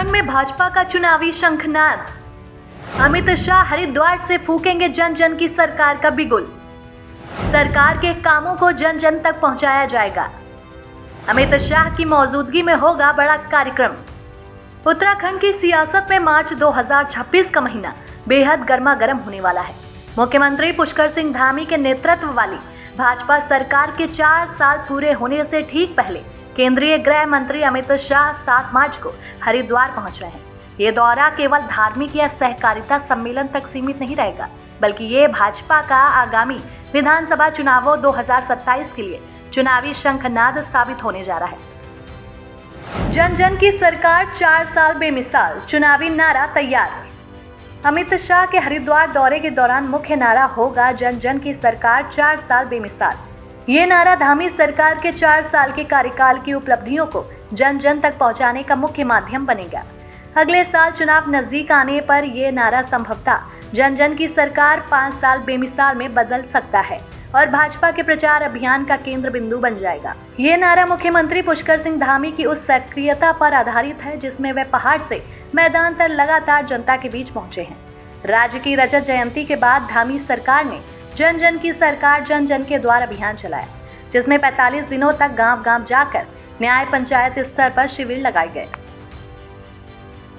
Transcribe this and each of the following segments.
उत्तराखंड में भाजपा का चुनावी शंखनाद। अमित शाह हरिद्वार से फूकेंगे जन जन की सरकार का बिगुल। सरकार के कामों को जन जन तक पहुंचाया जाएगा। अमित शाह की मौजूदगी में होगा बड़ा कार्यक्रम। उत्तराखंड की सियासत में मार्च 2026 का महीना बेहद गर्मागर्म होने वाला है। मुख्यमंत्री पुष्कर सिंह धामी के नेतृत्व वाली भाजपा सरकार के 4 साल पूरे होने से ठीक पहले केंद्रीय गृह मंत्री अमित शाह 7 मार्च को हरिद्वार पहुंच रहे हैं। ये दौरा केवल धार्मिक या सहकारिता सम्मेलन तक सीमित नहीं रहेगा, बल्कि ये भाजपा का आगामी विधानसभा चुनावों 2027 के लिए चुनावी शंखनाद साबित होने जा रहा है। जन जन की सरकार 4 साल बेमिसाल, चुनावी नारा तैयार। अमित शाह के हरिद्वार दौरे के दौरान मुख्य नारा होगा जन जन की सरकार 4 साल बेमिसाल। ये नारा धामी सरकार के 4 साल के कार्यकाल की उपलब्धियों को जन जन तक पहुंचाने का मुख्य माध्यम बनेगा। अगले साल चुनाव नजदीक आने पर यह नारा संभवतः जन जन की सरकार 5 साल बेमिसाल में बदल सकता है और भाजपा के प्रचार अभियान का केंद्र बिंदु बन जाएगा। ये नारा मुख्यमंत्री पुष्कर सिंह धामी की उस सक्रियता पर आधारित है जिसमें वे पहाड़ से मैदान तक लगातार जनता के बीच पहुंचे हैं। राज्य की रजत जयंती के बाद धामी सरकार ने जन जन की सरकार जन जन के द्वार अभियान चलाया, जिसमें 45 दिनों तक गांव-गांव जाकर न्याय पंचायत स्तर पर शिविर लगाए गए।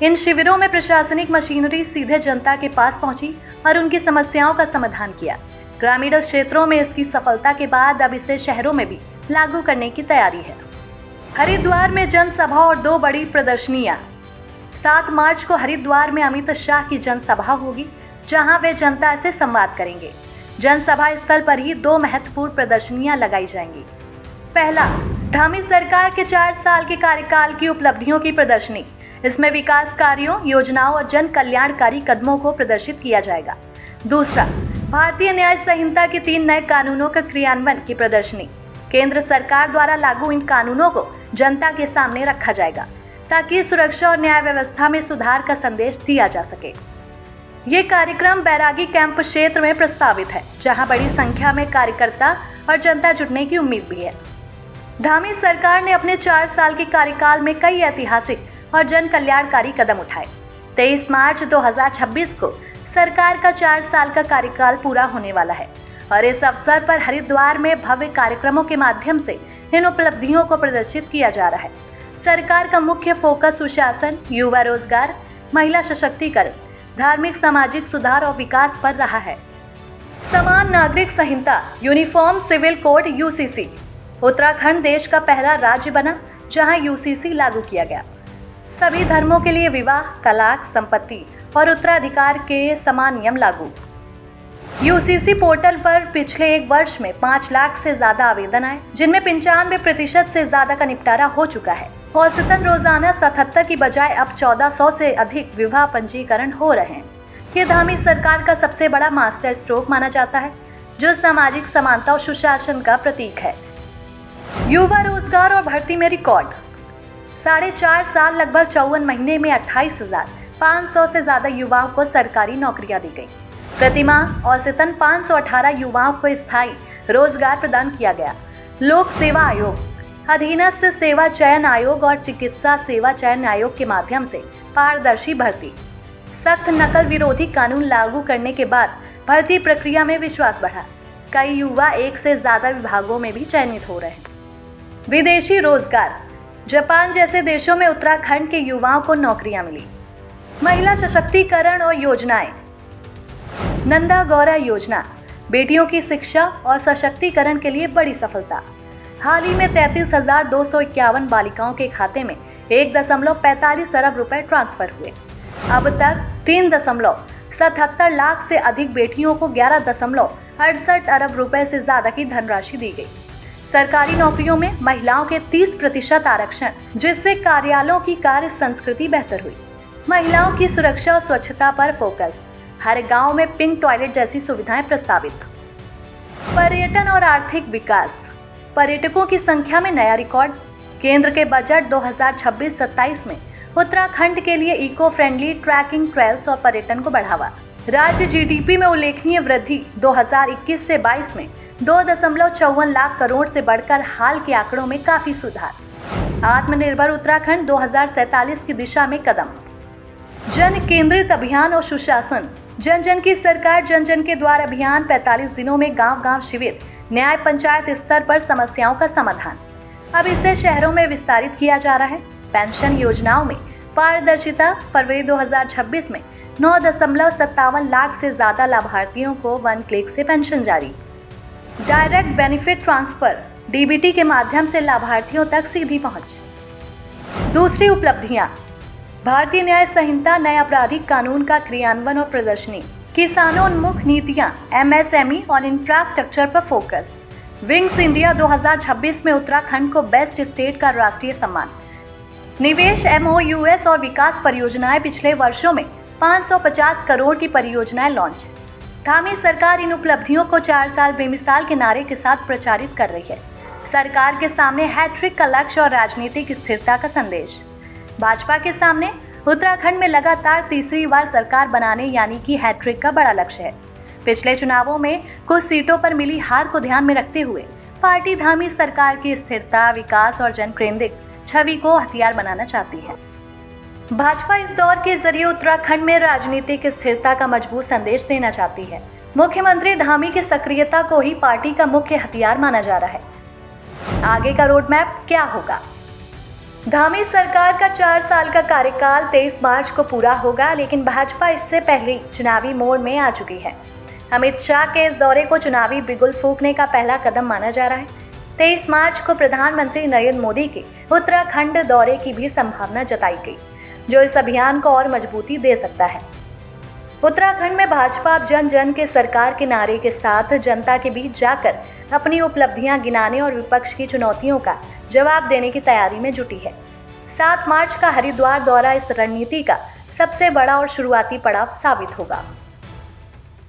इन शिविरों में प्रशासनिक मशीनरी सीधे जनता के पास पहुंची और उनकी समस्याओं का समाधान किया। ग्रामीण क्षेत्रों में इसकी सफलता के बाद अब इसे शहरों में भी लागू करने की तैयारी है। हरिद्वार में जनसभा और 2 बड़ी प्रदर्शनियां। 7 मार्च को हरिद्वार में अमित शाह की जनसभा होगी, जहां वे जनता से संवाद करेंगे। जनसभा स्थल पर ही 2 महत्वपूर्ण प्रदर्शनियां लगाई जाएंगी। पहला, धामी सरकार के 4 साल के कार्यकाल की उपलब्धियों की प्रदर्शनी। इसमें विकास कार्यों, योजनाओं और जन कल्याणकारी कदमों को प्रदर्शित किया जाएगा। दूसरा, भारतीय न्याय संहिता के 3 नए कानूनों का क्रियान्वयन की प्रदर्शनी। केंद्र सरकार द्वारा लागू इन कानूनों को जनता के सामने रखा जाएगा ताकि सुरक्षा और न्याय व्यवस्था में सुधार का संदेश दिया जा सके। ये कार्यक्रम बैरागी कैंप क्षेत्र में प्रस्तावित है, जहां बड़ी संख्या में कार्यकर्ता और जनता जुटने की उम्मीद भी है। धामी सरकार ने अपने 4 साल के कार्यकाल में कई ऐतिहासिक और जन कल्याणकारी कदम उठाए। 23 मार्च 2026 को सरकार का 4 साल का कार्यकाल पूरा होने वाला है और इस अवसर पर हरिद्वार में भव्य कार्यक्रमों के माध्यम से इन उपलब्धियों को प्रदर्शित किया जा रहा है। सरकार का मुख्य फोकस सुशासन, युवा रोजगार, महिला सशक्तिकरण, धार्मिक सामाजिक सुधार और विकास पर रहा है। समान नागरिक संहिता, uniform civil code UCC. Uttarakhand देश का पहला राज्य बना जहां यूसीसी लागू किया गया। सभी धर्मों के लिए विवाह, तलाक, संपत्ति और उत्तराधिकार के समान नियम लागू। यूसीसी पोर्टल पर पिछले 1 वर्ष में 5 लाख से ज्यादा आवेदन आए, जिनमें 95% से ज्यादा का निपटारा हो चुका है। औसतन रोजाना 77 की बजाय अब 1400 से अधिक विवाह पंजीकरण हो रहे हैं। ये धामी सरकार का सबसे बड़ा मास्टर स्ट्रोक माना जाता है, जो सामाजिक समानता और सुशासन का प्रतीक है। युवा रोजगार और भर्ती में रिकॉर्ड। 4.5 साल लगभग 54 महीने में 28,500 से ज्यादा युवाओं को सरकारी नौकरियां दी गई। प्रतिमाह औसतन 518 युवाओं को स्थायी रोजगार प्रदान किया गया। लोक सेवा आयोग, अधीनस्थ सेवा चयन आयोग और चिकित्सा सेवा चयन आयोग के माध्यम से पारदर्शी भर्ती। सख्त नकल विरोधी कानून लागू करने के बाद भर्ती प्रक्रिया में विश्वास बढ़ा। कई युवा 1 से ज्यादा विभागों में भी चयनित हो रहे हैं। विदेशी रोजगार। जापान जैसे देशों में उत्तराखंड के युवाओं को नौकरियां मिली। महिला सशक्तिकरण और योजनाएं। नंदा गौरा योजना, बेटियों की शिक्षा और सशक्तिकरण के लिए बड़ी सफलता। हाल ही में 33,251 बालिकाओं के खाते में 1.45 अरब रुपए ट्रांसफर हुए। अब तक 3.77 लाख से अधिक बेटियों को 11.68 अरब रुपए से ज्यादा की धनराशि दी गई। सरकारी नौकरियों में महिलाओं के 30% आरक्षण, जिससे कार्यालयों की कार्य संस्कृति बेहतर हुई। महिलाओं की सुरक्षा और स्वच्छता पर फोकस। हर गांव में पिंक टॉयलेट जैसी सुविधाएं प्रस्तावित। पर्यटन और आर्थिक विकास। पर्यटकों की संख्या में नया रिकॉर्ड। केंद्र के बजट 2026-27 में उत्तराखंड के लिए इको फ्रेंडली ट्रैकिंग ट्रेल्स और पर्यटन को बढ़ावा। राज्य जीडीपी में उल्लेखनीय वृद्धि। 2021 से 22 में 2.54 लाख करोड़ से बढ़कर हाल के आंकड़ों में काफी सुधार। आत्मनिर्भर उत्तराखंड 2047 की दिशा में कदम। जन केंद्रित अभियान और सुशासन। जन जन की सरकार जन जन के द्वार अभियान 45 दिनों में गांव-गांव शिविर, न्याय पंचायत स्तर पर समस्याओं का समाधान। अब इसे शहरों में विस्तारित किया जा रहा है। पेंशन योजनाओं में पारदर्शिता। फरवरी 2026 में 9.57 लाख से ज्यादा लाभार्थियों को 1 क्लिक से पेंशन जारी। डायरेक्ट बेनिफिट ट्रांसफर, डीबीटी के माध्यम से लाभार्थियों तक सीधी पहुंच। दूसरी उपलब्धियां, भारतीय न्याय संहिता, नए आपराधिक कानून का क्रियान्वयन और प्रदर्शनी। किसानोन्मुख नीतियां, एमएसएमई और इंफ्रास्ट्रक्चर पर फोकस। विंग्स इंडिया 2026 में उत्तराखंड को बेस्ट स्टेट का राष्ट्रीय सम्मान। निवेश, एमओयूएस और विकास परियोजनाएं। पिछले वर्षों में 550 करोड़ की परियोजनाएं लॉन्च। धामी सरकार इन उपलब्धियों को 4 साल बेमिसाल के नारे के साथ प्रचारित कर रही है। सरकार के सामने हैट्रिक का लक्ष्य और राजनीतिक स्थिरता का संदेश। भाजपा के सामने उत्तराखंड में लगातार तीसरी बार सरकार बनाने यानी कि हैट्रिक का बड़ा लक्ष्य है। पिछले चुनावों में कुछ सीटों पर मिली हार को ध्यान में रखते हुए पार्टी धामी सरकार की स्थिरता, विकास और जन केंद्रित छवि को हथियार बनाना चाहती है। भाजपा इस दौर के जरिए उत्तराखंड में राजनीतिक स्थिरता का मजबूत संदेश देना चाहती है। मुख्यमंत्री धामी की सक्रियता को ही पार्टी का मुख्य हथियार माना जा रहा है। आगे का रोड मैप क्या होगा? धामी सरकार का 4 साल का कार्यकाल 23 मार्च को पूरा होगा, लेकिन भाजपा इससे पहले चुनावी मोड़ में आ चुकी है। अमित शाह के इस दौरे को चुनावी बिगुल फूंकने का पहला कदम माना जा रहा है। 23 मार्च को प्रधानमंत्री नरेंद्र मोदी के उत्तराखंड दौरे की भी संभावना जताई गई, जो इस अभियान को और मजबूती दे सकता है। उत्तराखंड में भाजपा अब जन जन के सरकार के नारे के साथ जनता के बीच जाकर अपनी उपलब्धियां गिनाने और विपक्ष की चुनौतियों का जवाब देने की तैयारी में जुटी है। 7 मार्च का हरिद्वार दौरा इस रणनीति का सबसे बड़ा और शुरुआती पड़ाव साबित होगा।